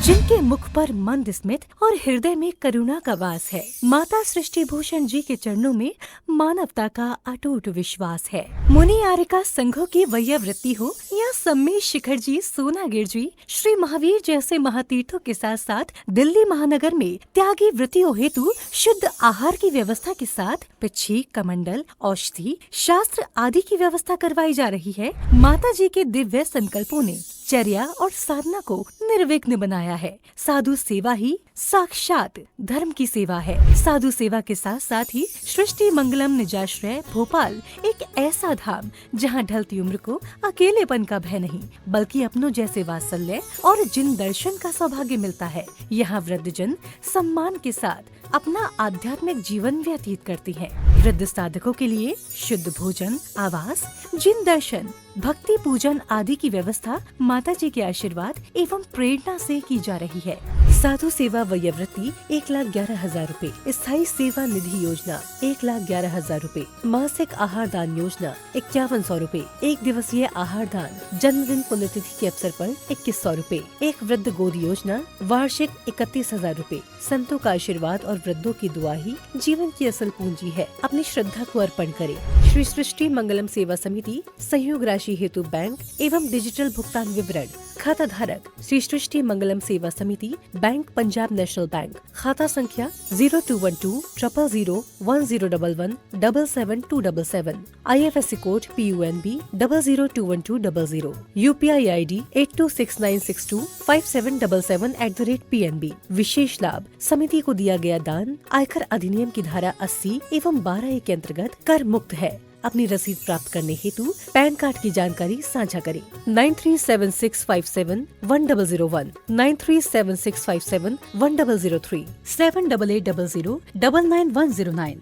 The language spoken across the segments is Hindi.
जिनके मुख पर मंद स्मित और हृदय में करुणा का वास है। माता सृष्टि भूषण जी के चरणों में मानवता का अटूट विश्वास है। मुनि आर्यका संघों की वैयावृत्ति हो या सम्मेश शिखर जी, सोनागिर जी, श्री महावीर जैसे महातीर्थों के साथ साथ दिल्ली महानगर में त्यागी वृत्तियों हेतु शुद्ध आहार की व्यवस्था के साथ पिच्छी, कमंडल, औषधि, शास्त्र आदि की व्यवस्था करवाई जा रही है। माता जी के दिव्य संकल्पों ने चर्या और साधना को निर्विघ्न बनाया है। साधु सेवा ही साक्षात धर्म की सेवा है। साधु सेवा के साथ साथ ही सृष्टि मंगलम निजाश्रय भोपाल एक ऐसा धाम जहां ढलती उम्र को अकेलेपन का भय नहीं, बल्कि अपनों जैसे वात्सल्य और जिन दर्शन का सौभाग्य मिलता है। यहाँ वृद्धजन सम्मान के साथ अपना आध्यात्मिक जीवन व्यतीत करती हैं। वृद्ध साधकों के लिए शुद्ध भोजन, आवास, जिन दर्शन, भक्ति पूजन आदि की व्यवस्था माता जी के आशीर्वाद एवं प्रेरणा से की जा रही है। साधु सेवा वयोवृत्ति 1,11,000 रूपए, स्थायी सेवा निधि योजना 1,11,000 रूपए, मासिक आहार दान योजना 5100 रूपए, एक दिवसीय आहार दान, जन्मदिन पुण्यतिथि के अवसर पर 2100 रूपए, एक वृद्ध गोद योजना वार्षिक 31,000 रूपए। संतों का आशीर्वाद और वृद्धों की दुआ ही जीवन की असल पूंजी है। अपनी श्रद्धा को अर्पण करें। श्री सृष्टि मंगलम सेवा समिति सहयोग राशि हेतु बैंक एवं डिजिटल भुगतान विवरण। खाता धारक श्री सृष्टि मंगलम सेवा समिति, बैंक पंजाब नेशनल बैंक, खाता संख्या 0212001011777277, IFSC code PUNB 0021200, UPI ID 8269625777@PNB। विशेष लाभ, समिति को दिया गया दान आयकर अधिनियम की धारा 80 एवं 12A के अंतर्गत कर मुक्त है। अपनी रसीद प्राप्त करने हेतु पैन कार्ड की जानकारी साझा करें। 9376571001, 9376571003, 7800099109।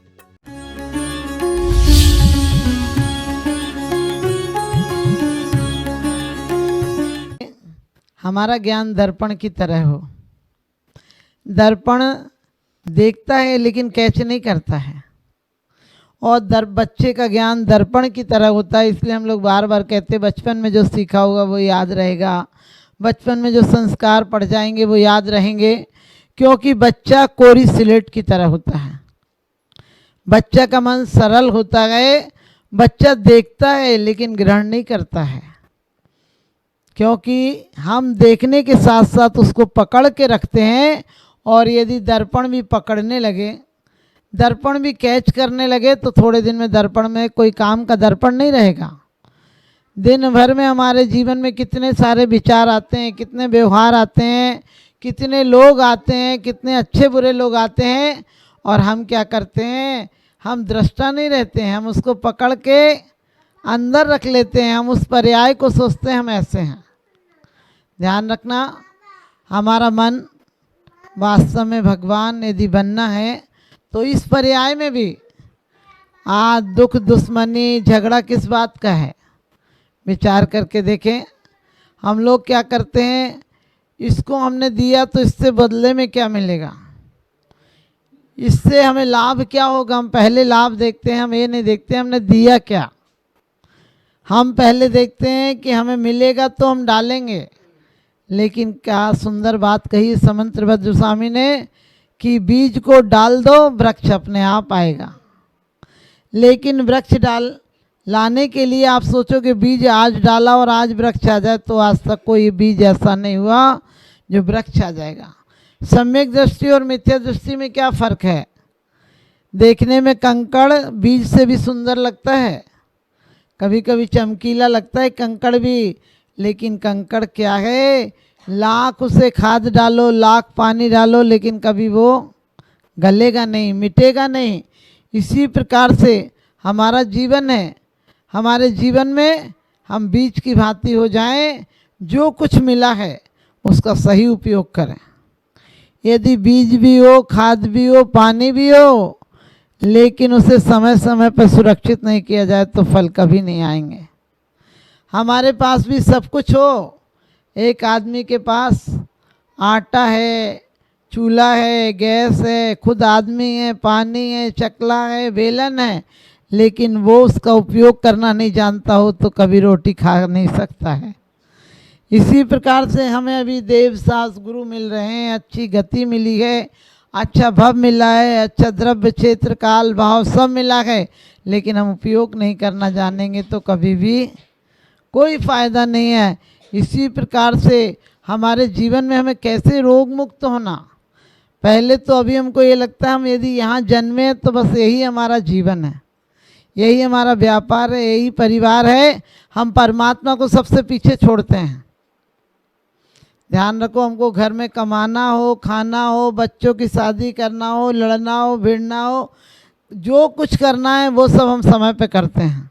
हमारा ज्ञान दर्पण की तरह हो। दर्पण देखता है लेकिन कैच नहीं करता है, और बच्चे का ज्ञान दर्पण की तरह होता है। इसलिए हम लोग बार बार कहते, बचपन में जो सीखा होगा वो याद रहेगा, बचपन में जो संस्कार पढ़ जाएंगे वो याद रहेंगे, क्योंकि बच्चा कोरी स्लेट की तरह होता है। बच्चा का मन सरल होता है। बच्चा देखता है लेकिन ग्रहण नहीं करता है, क्योंकि हम देखने के साथ साथ उसको पकड़ के रखते हैं। और यदि दर्पण भी पकड़ने लगे, दर्पण भी कैच करने लगे, तो थोड़े दिन में दर्पण में कोई काम का दर्पण नहीं रहेगा। दिन भर में हमारे जीवन में कितने सारे विचार आते हैं, कितने व्यवहार आते हैं, कितने लोग आते हैं, कितने अच्छे बुरे लोग आते हैं, और हम क्या करते हैं, हम दृष्टा नहीं रहते हैं, हम उसको पकड़ के अंदर रख लेते हैं। हम उस पर्याय को सोचते हैं हम ऐसे हैं। ध्यान रखना, हमारा मन वास्तव में भगवान यदि बनना है तो इस पर्याय में भी आज दुख, दुश्मनी, झगड़ा किस बात का है, विचार करके देखें। हम लोग क्या करते हैं, इसको हमने दिया तो इससे बदले में क्या मिलेगा, इससे हमें लाभ क्या होगा। हम पहले लाभ देखते हैं, हम ये नहीं देखते हमने दिया क्या। हम पहले देखते हैं कि हमें मिलेगा तो हम डालेंगे। लेकिन क्या सुंदर बात कही समंत्रभद्र स्वामी ने कि बीज को डाल दो, वृक्ष अपने आप आएगा। लेकिन वृक्ष लाने के लिए आप सोचोगे बीज आज डाला और आज वृक्ष आ जाए, तो आज तक कोई बीज ऐसा नहीं हुआ जो वृक्ष आ जाएगा। सम्यक दृष्टि और मिथ्या दृष्टि में क्या फ़र्क है। देखने में कंकड़ बीज से भी सुंदर लगता है, कभी कभी चमकीला लगता है कंकड़ भी, लेकिन कंकड़ क्या है, लाख उसे खाद डालो, लाख पानी डालो, लेकिन कभी वो गलेगा नहीं, मिटेगा नहीं। इसी प्रकार से हमारा जीवन है। हमारे जीवन में हम बीज की भांति हो जाएं, जो कुछ मिला है उसका सही उपयोग करें। यदि बीज भी हो, खाद भी हो, पानी भी हो, लेकिन उसे समय समय पर सुरक्षित नहीं किया जाए तो फल कभी नहीं आएंगे। हमारे पास भी सब कुछ हो, एक आदमी के पास आटा है, चूल्हा है, गैस है, खुद आदमी है, पानी है, चकला है, बेलन है, लेकिन वो उसका उपयोग करना नहीं जानता हो तो कभी रोटी खा नहीं सकता है। इसी प्रकार से हमें अभी देव सास गुरु मिल रहे हैं, अच्छी गति मिली है, अच्छा भव मिला है, अच्छा द्रव्य क्षेत्र काल भाव सब मिला है, लेकिन हम उपयोग नहीं करना जानेंगे तो कभी भी कोई फायदा नहीं है। इसी प्रकार से हमारे जीवन में हमें कैसे रोग मुक्त होना, पहले तो अभी हमको ये लगता है हम यदि यहाँ जन्मे तो बस यही हमारा जीवन है, यही हमारा व्यापार है, यही परिवार है, हम परमात्मा को सबसे पीछे छोड़ते हैं। ध्यान रखो, हमको घर में कमाना हो, खाना हो, बच्चों की शादी करना हो, लड़ना हो, भिड़ना हो, जो कुछ करना है वो सब हम समय पे करते हैं।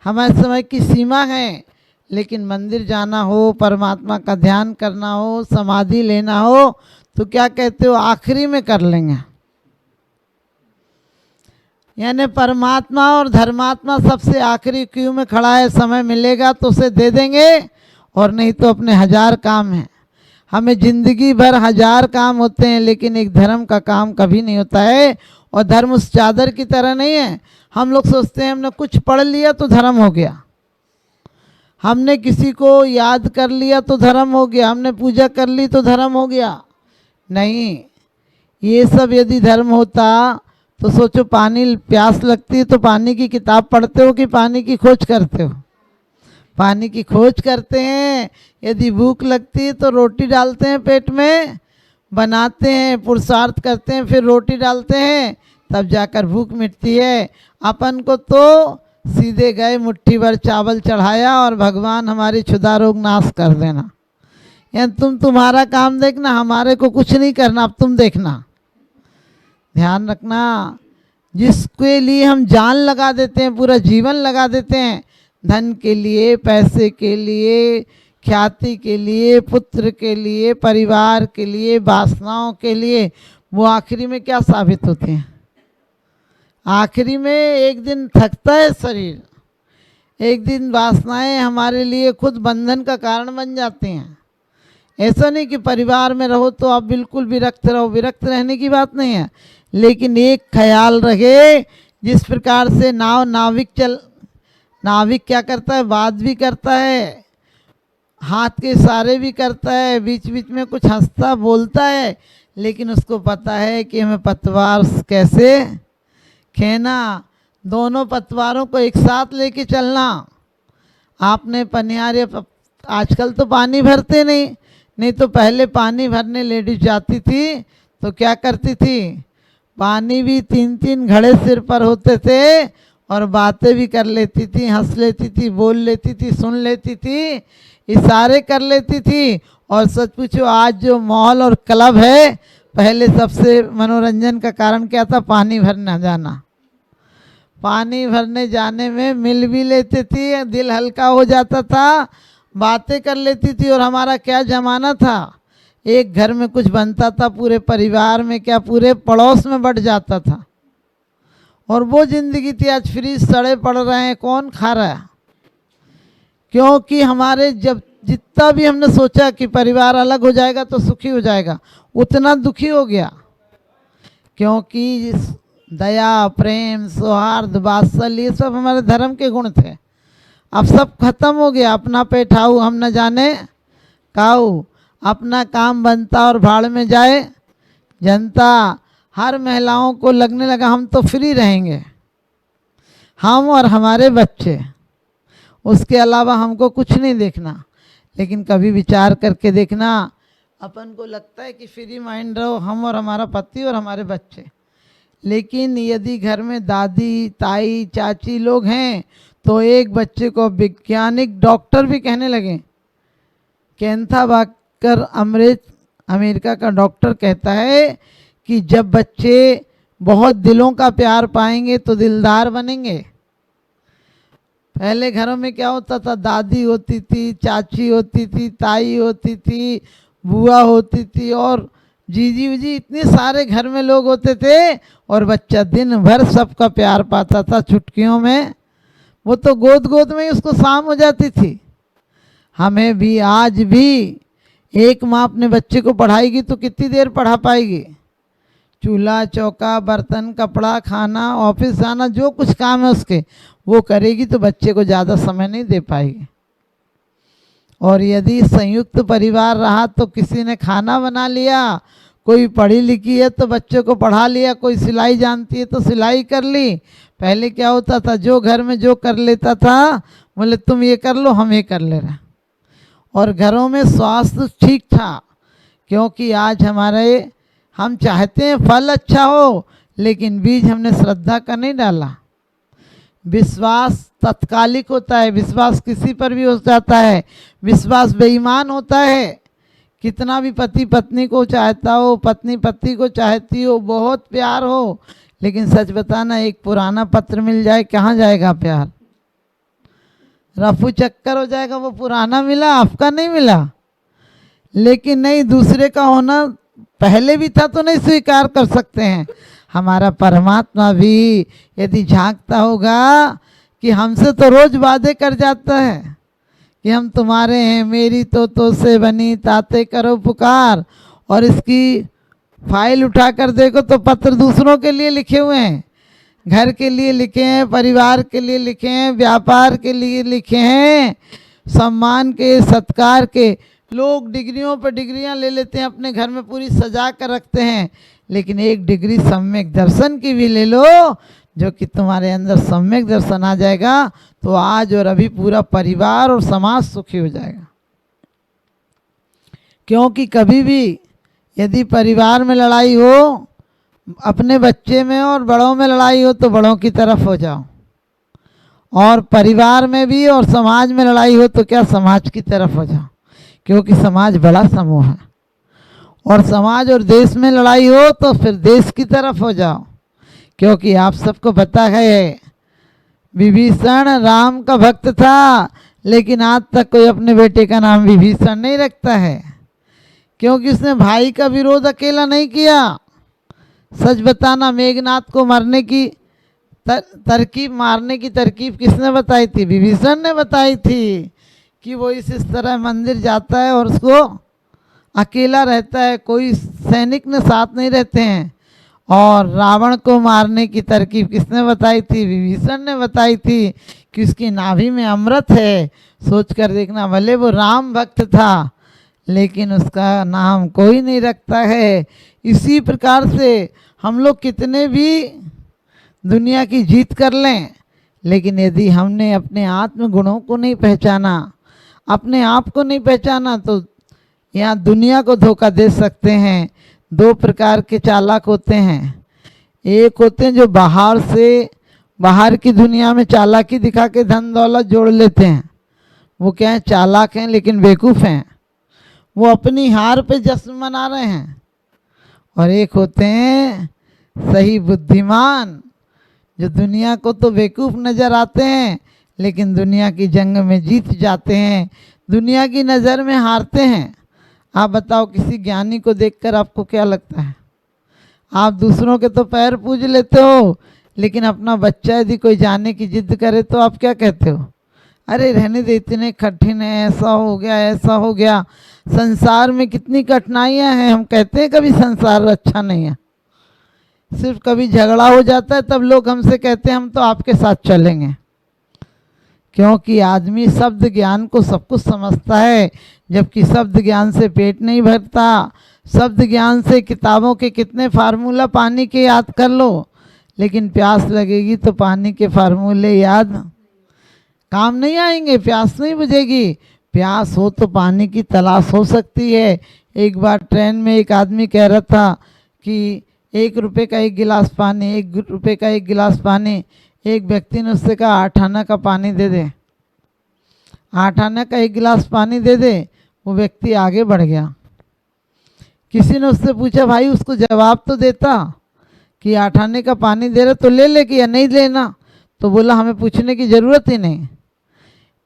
हमारे समय की सीमा है, लेकिन मंदिर जाना हो, परमात्मा का ध्यान करना हो, समाधि लेना हो तो क्या कहते हो, आखिरी में कर लेंगे। यानी परमात्मा और धर्मात्मा सबसे आखिरी क्यू में खड़ा है, समय मिलेगा तो उसे दे देंगे और नहीं तो अपने 1000 काम हैं। हमें ज़िंदगी भर 1000 काम होते हैं, लेकिन एक धर्म का काम कभी नहीं होता है। और धर्म उस चादर की तरह नहीं है। हम लोग सोचते हैं हमने कुछ पढ़ लिया तो धर्म हो गया, हमने किसी को याद कर लिया तो धर्म हो गया, हमने पूजा कर ली तो धर्म हो गया। नहीं, ये सब यदि धर्म होता तो सोचो, पानी प्यास लगती है तो पानी की किताब पढ़ते हो कि पानी की खोज करते हो? पानी की खोज करते हैं। यदि भूख लगती है तो रोटी डालते हैं पेट में, बनाते हैं, पुरुषार्थ करते हैं, फिर रोटी डालते हैं, तब जाकर भूख मिटती है। अपन को तो सीधे गए, मुट्ठी भर चावल चढ़ाया और भगवान हमारी क्षुधा रोग नाश कर देना। यानी तुम तुम्हारा काम देखना, हमारे को कुछ नहीं करना, अब तुम देखना। ध्यान रखना, जिसके लिए हम जान लगा देते हैं, पूरा जीवन लगा देते हैं, धन के लिए, पैसे के लिए, ख्याति के लिए, पुत्र के लिए, परिवार के लिए, वासनाओं के लिए, वो आखिरी में क्या साबित होते हैं? आखिरी में एक दिन थकता है शरीर, एक दिन वासनाएं हमारे लिए खुद बंधन का कारण बन जाती हैं। ऐसा नहीं कि परिवार में रहो तो आप बिल्कुल विरक्त रहो, विरक्त रहने की बात नहीं है, लेकिन एक ख्याल रहे, जिस प्रकार से नाविक क्या करता है, बात भी करता है, हाथ के इशारे भी करता है, बीच बीच में कुछ हंसता बोलता है, लेकिन उसको पता है कि हमें पतवार कैसे खेना, दोनों पतवारों को एक साथ लेके चलना। आपने पनियारे, आजकल तो पानी भरते नहीं तो पहले पानी भरने लेडीज जाती थी तो क्या करती थी, पानी भी 3-3 घड़े सिर पर होते थे और बातें भी कर लेती थी, हंस लेती थी, बोल लेती थी, सुन लेती थी, इशारे कर लेती थी। और सच पूछो, आज जो मॉल और क्लब है, पहले सबसे मनोरंजन का कारण क्या था? पानी भरना जाना। पानी भरने जाने में मिल भी लेती थी, दिल हल्का हो जाता था, बातें कर लेती थी। और हमारा क्या ज़माना था, एक घर में कुछ बनता था, पूरे परिवार में क्या, पूरे पड़ोस में बट जाता था। और वो ज़िंदगी थी। आज फ्रिज सड़े पड़ रहे हैं, कौन खा रहा है? क्योंकि हमारे जब जितना भी हमने सोचा कि परिवार अलग हो जाएगा तो सुखी हो जाएगा, उतना दुखी हो गया। क्योंकि दया, प्रेम, सौहार्द, वात्सल्य, ये सब हमारे धर्म के गुण थे। अब सब खत्म हो गया। अपना पेठाऊ हम न जाने काऊ, अपना काम बनता और भाड़ में जाए जनता। हर महिलाओं को लगने लगा हम तो फ्री रहेंगे, हम और हमारे बच्चे, उसके अलावा हमको कुछ नहीं देखना। लेकिन कभी विचार करके देखना, अपन को लगता है कि फ्री माइंड रहो, हम और हमारा पति और हमारे बच्चे, लेकिन यदि घर में दादी, ताई, चाची लोग हैं तो एक बच्चे को वैज्ञानिक डॉक्टर भी कहने लगे। कैंथा बाकर अमेरिका का डॉक्टर कहता है कि जब बच्चे बहुत दिलों का प्यार पाएंगे तो दिलदार बनेंगे। पहले घरों में क्या होता था, दादी होती थी, चाची होती थी, ताई होती थी, बुआ होती थी और जीजी उजी, इतने सारे घर में लोग होते थे और बच्चा दिन भर सबका प्यार पाता था चुटकियों में। वो तो गोद गोद में ही उसको शाम हो जाती थी। हमें भी आज भी एक माँ अपने बच्चे को पढ़ाएगी तो कितनी देर पढ़ा पाएगी? चूल्हा चौका, बर्तन, कपड़ा, खाना, ऑफिस जाना, जो कुछ काम है उसके वो करेगी तो बच्चे को ज़्यादा समय नहीं दे पाएगी। और यदि संयुक्त परिवार रहा तो किसी ने खाना बना लिया, कोई पढ़ी लिखी है तो बच्चों को पढ़ा लिया, कोई सिलाई जानती है तो सिलाई कर ली। पहले क्या होता था, जो घर में जो कर लेता था बोले तुम ये कर लो, हम ये कर ले रहे। और घरों में स्वास्थ्य ठीक था, क्योंकि आज हम चाहते हैं फल अच्छा हो, लेकिन बीज हमने श्रद्धा का नहीं डाला। विश्वास तत्कालिक होता है, विश्वास किसी पर भी हो जाता है, विश्वास बेईमान होता है। कितना भी पति पत्नी को चाहता हो, पत्नी पति को चाहती हो, बहुत प्यार हो, लेकिन सच बताना एक पुराना पत्र मिल जाए कहाँ जाएगा प्यार? रफू चक्कर हो जाएगा, वो पुराना मिला आपका नहीं मिला। लेकिन नहीं, दूसरे का होना पहले भी था तो नहीं स्वीकार कर सकते हैं। हमारा परमात्मा भी यदि झांकता होगा कि हमसे तो रोज वादे कर जाता है कि हम तुम्हारे हैं, मेरी तो से बनी ताते करो पुकार, और इसकी फाइल उठाकर देखो तो पत्र दूसरों के लिए लिखे हुए हैं, घर के लिए लिखे हैं, परिवार के लिए लिखे हैं, व्यापार के लिए लिखे हैं, सम्मान के, सत्कार के। लोग डिग्रियों पर डिग्रियां ले लेते हैं, अपने घर में पूरी सजा कर रखते हैं, लेकिन एक डिग्री सम्यक दर्शन की भी ले लो, जो कि तुम्हारे अंदर सम्यक दर्शन आ जाएगा तो आज और अभी पूरा परिवार और समाज सुखी हो जाएगा। क्योंकि कभी भी यदि परिवार में लड़ाई हो, अपने बच्चे में और बड़ों में लड़ाई हो तो बड़ों की तरफ हो जाओ, और परिवार में भी और समाज में लड़ाई हो तो क्या समाज की तरफ हो जाओ, क्योंकि समाज बड़ा समूह है। और समाज और देश में लड़ाई हो तो फिर देश की तरफ हो जाओ, क्योंकि आप सबको पता है विभीषण राम का भक्त था, लेकिन आज तक कोई अपने बेटे का नाम विभीषण नहीं रखता है, क्योंकि उसने भाई का विरोध अकेला नहीं किया। सच बताना, मेघनाथ को मारने की तरकीब किसने बताई थी? विभीषण ने बताई थी कि वो इस तरह मंदिर जाता है और उसको अकेला रहता है, कोई सैनिक ने साथ नहीं रहते हैं। और रावण को मारने की तरकीब किसने बताई थी? विभीषण ने बताई थी कि उसकी नाभि में अमृत है। सोच कर देखना, भले वो राम भक्त था लेकिन उसका नाम कोई नहीं रखता है। इसी प्रकार से हम लोग कितने भी दुनिया की जीत कर लें, लेकिन यदि हमने अपने आत्म गुणों को नहीं पहचाना, अपने आप को नहीं पहचाना, तो यहाँ दुनिया को धोखा दे सकते हैं। दो प्रकार के चालाक होते हैं, एक होते हैं जो बाहर की दुनिया में चालाकी दिखा के धन दौलत जोड़ लेते हैं, वो क्या है? चालाक हैं लेकिन बेवकूफ़ हैं, वो अपनी हार पे जश्न मना रहे हैं। और एक होते हैं सही बुद्धिमान, जो दुनिया को तो बेवकूफ़ नज़र आते हैं लेकिन दुनिया की जंग में जीत जाते हैं, दुनिया की नज़र में हारते हैं। आप बताओ, किसी ज्ञानी को देखकर आपको क्या लगता है? आप दूसरों के तो पैर पूज लेते हो, लेकिन अपना बच्चा यदि कोई जाने की जिद करे तो आप क्या कहते हो? अरे रहने दे, इतने कठिन है, ऐसा हो गया, ऐसा हो गया। संसार में कितनी कठिनाइयां हैं, हम कहते हैं कभी संसार अच्छा नहीं है। सिर्फ कभी झगड़ा हो जाता है तब लोग हमसे कहते हैं हम तो आपके साथ चलेंगे, क्योंकि आदमी शब्द ज्ञान को सब कुछ समझता है, जबकि शब्द ज्ञान से पेट नहीं भरता। शब्द ज्ञान से किताबों के कितने फार्मूला पानी के याद कर लो, लेकिन प्यास लगेगी तो पानी के फार्मूले याद काम नहीं आएंगे, प्यास नहीं बुझेगी। प्यास हो तो पानी की तलाश हो सकती है। एक बार ट्रेन में एक आदमी कह रहा था कि 1 रुपये का 1 गिलास पानी, 1 रुपये का 1 गिलास पानी। एक व्यक्ति ने उससे कहा 8 आना का पानी दे दे, 8 आना का 1 गिलास पानी दे दे। वो व्यक्ति आगे बढ़ गया। किसी ने उससे पूछा, भाई उसको जवाब तो देता कि 8 आने का पानी दे रहे तो ले ले कि या नहीं लेना। तो बोला हमें पूछने की ज़रूरत ही नहीं,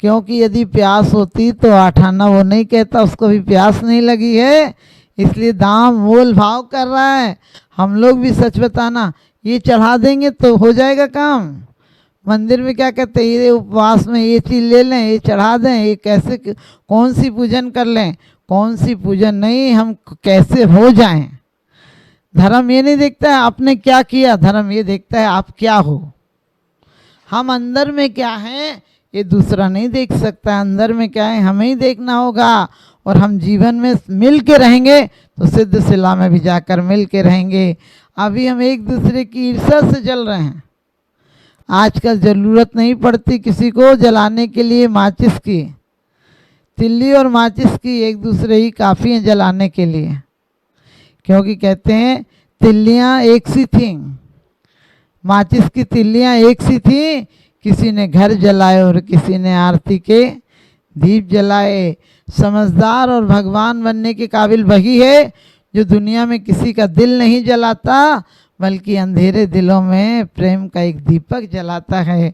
क्योंकि यदि प्यास होती तो 8 आना वो नहीं कहता, उसको भी प्यास नहीं लगी है, इसलिए दाम मोल भाव कर रहा है। हम लोग भी सच बताना, ये चढ़ा देंगे तो हो जाएगा काम। मंदिर में क्या कहते हैं, ये उपवास में ये चीज़ ले लें, ये चढ़ा दें, ये कैसे कौन सी पूजन कर लें, कौन सी पूजन नहीं, हम कैसे हो जाएं। धर्म ये नहीं देखता है आपने क्या किया, धर्म ये देखता है आप क्या हो। हम अंदर में क्या हैं ये दूसरा नहीं देख सकता। अंदर में क्या है हमें ही देखना होगा, और हम जीवन में मिल के रहेंगे तो सिद्ध शिला में भी जाकर मिल के रहेंगे। अभी हम एक दूसरे की ईर्ष्या से जल रहे हैं। आजकल ज़रूरत नहीं पड़ती किसी को जलाने के लिए माचिस की, तिल्ली और माचिस की एक दूसरे ही काफ़ी हैं जलाने के लिए, क्योंकि कहते हैं तिल्लियाँ एक सी थीं, माचिस की तिल्लियाँ एक सी थीं। किसी ने घर जलाए और किसी ने आरती के दीप जलाए। समझदार और भगवान बनने के काबिल वही है जो दुनिया में किसी का दिल नहीं जलाता, बल्कि अंधेरे दिलों में प्रेम का एक दीपक जलाता है।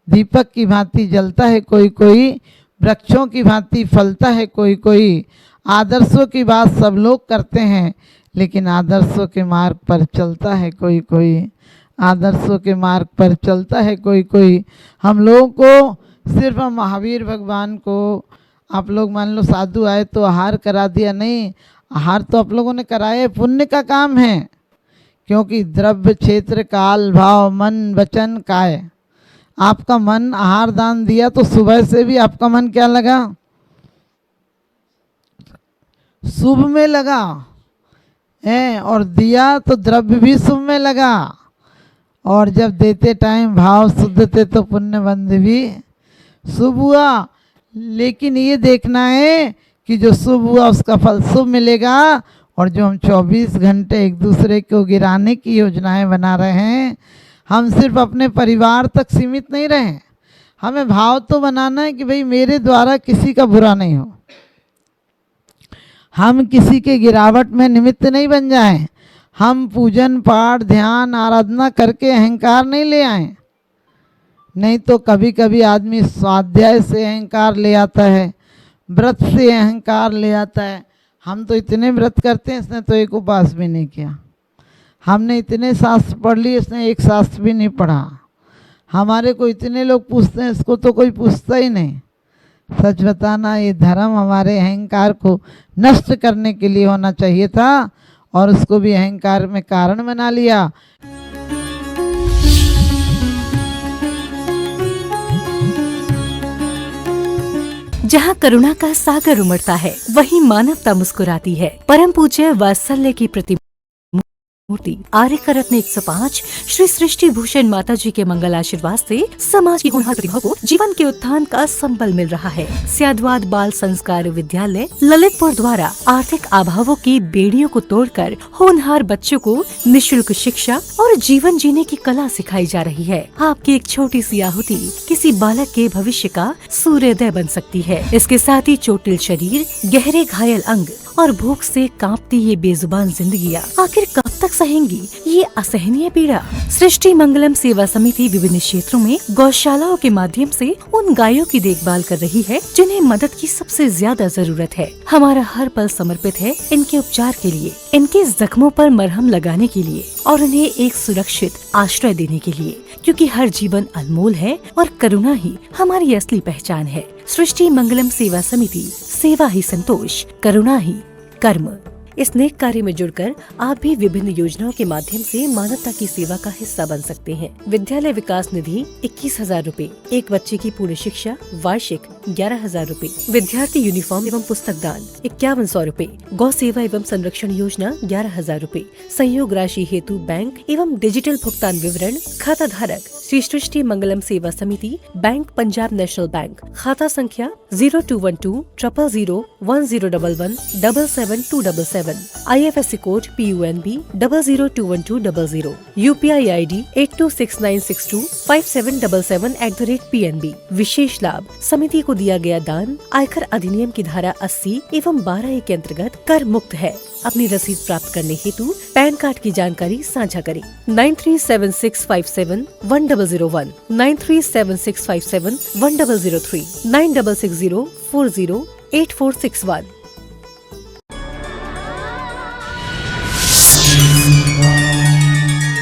दीपक की भांति जलता है कोई कोई, वृक्षों की भांति फलता है कोई कोई। आदर्शों की बात सब लोग करते हैं, लेकिन आदर्शों के मार्ग पर चलता है कोई कोई। आदर्शों के मार्ग पर चलता है कोई कोई। हम लोगों को सिर्फ हम महावीर भगवान को, आप लोग मान लो साधु आए तो आहार करा दिया, नहीं, आहार तो आप लोगों ने कराया, पुण्य का काम है। क्योंकि द्रव्य क्षेत्र काल भाव मन वचन काय, आपका मन आहार दान दिया तो सुबह से भी आपका मन क्या लगा, शुभ में लगा है, और दिया तो द्रव्य भी शुभ में लगा। और जब देते टाइम भाव शुद्ध थे तो पुण्य बंध भी शुभ हुआ। लेकिन ये देखना है कि जो शुभ हुआ उसका फल शुभ मिलेगा, और जो हम 24 घंटे एक दूसरे को गिराने की योजनाएं बना रहे हैं, हम सिर्फ अपने परिवार तक सीमित नहीं रहे। हमें भाव तो बनाना है कि भाई मेरे द्वारा किसी का बुरा नहीं हो, हम किसी के गिरावट में निमित्त नहीं बन जाएं। हम पूजन पाठ ध्यान आराधना करके अहंकार नहीं ले आए। नहीं तो कभी कभी आदमी स्वाध्याय से अहंकार ले आता है, व्रत से अहंकार ले आता है। हम तो इतने व्रत करते हैं, इसने तो एक उपवास भी नहीं किया। हमने इतने शास्त्र पढ़ लिए, इसने एक शास्त्र भी नहीं पढ़ा। हमारे को इतने लोग पूछते हैं, इसको तो कोई पूछता ही नहीं। सच बताना, ये धर्म हमारे अहंकार को नष्ट करने के लिए होना चाहिए था, और उसको भी अहंकार में कारण बना लिया। जहाँ करुणा का सागर उमड़ता है, वहीं मानवता मुस्कुराती है। परम पूज्य वात्सल्य की प्रतिमूर्ति आर्यका रत्न 105 श्री सृष्टि भूषण माता जी के मंगल आशीर्वाद से समाज की होनहार प्रतिभा को जीवन के उत्थान का संबल मिल रहा है। स्याद्वाद बाल संस्कार विद्यालय ललितपुर द्वारा आर्थिक अभावों की बेड़ियों को तोड़कर होनहार बच्चों को निःशुल्क शिक्षा और जीवन जीने की कला सिखाई जा रही है। आपकी एक छोटी सी आहुति किसी बालक के भविष्य का सूर्योदय बन सकती है। इसके साथ ही चोटिल शरीर, गहरे घायल अंग और भूख से कांपती ये बेजुबान जिंदगियाँ आखिर कब तक सहेंगी ये असहनीय पीड़ा। सृष्टि मंगलम सेवा समिति विभिन्न क्षेत्रों में गौशालाओं के माध्यम से उन गायों की देखभाल कर रही है जिन्हें मदद की सबसे ज्यादा जरूरत है। हमारा हर पल समर्पित है इनके उपचार के लिए, इनके जख्मों पर मरहम लगाने के लिए और उन्हें एक सुरक्षित आश्रय देने के लिए, क्योंकि हर जीवन अनमोल है और करुणा ही हमारी असली पहचान है। सृष्टि मंगलम सेवा समिति, सेवा ही संतोष, करुणा ही कर्म। इस नेक कार्य में जुड़कर आप भी विभिन्न योजनाओं के माध्यम से मानवता की सेवा का हिस्सा बन सकते हैं। विद्यालय विकास निधि 21,000 रूपए, एक बच्चे की पूर्ण शिक्षा वार्षिक 11,000 रूपए, विद्यार्थी यूनिफॉर्म एवं पुस्तक दान 5100 रूपए, गौ सेवा एवं संरक्षण योजना 11,000 रूपए, संयोग राशि हेतु बैंक एवं डिजिटल भुगतान विवरण, खाता धारक श्री सृष्टि मंगलम सेवा समिति, बैंक पंजाब नेशनल बैंक, खाता संख्या 0212 000 1011 77277, IFSC code PUNB 0021200, UPI ID 8269625777@PNB। विशेष लाभ, समिति को दिया गया दान आयकर अधिनियम की धारा 80 एवं 12A के अंतर्गत कर मुक्त है। अपनी रसीद प्राप्त करने हेतु पैन कार्ड की जानकारी साझा करें। 9376571001, 9376571003, 9660408461।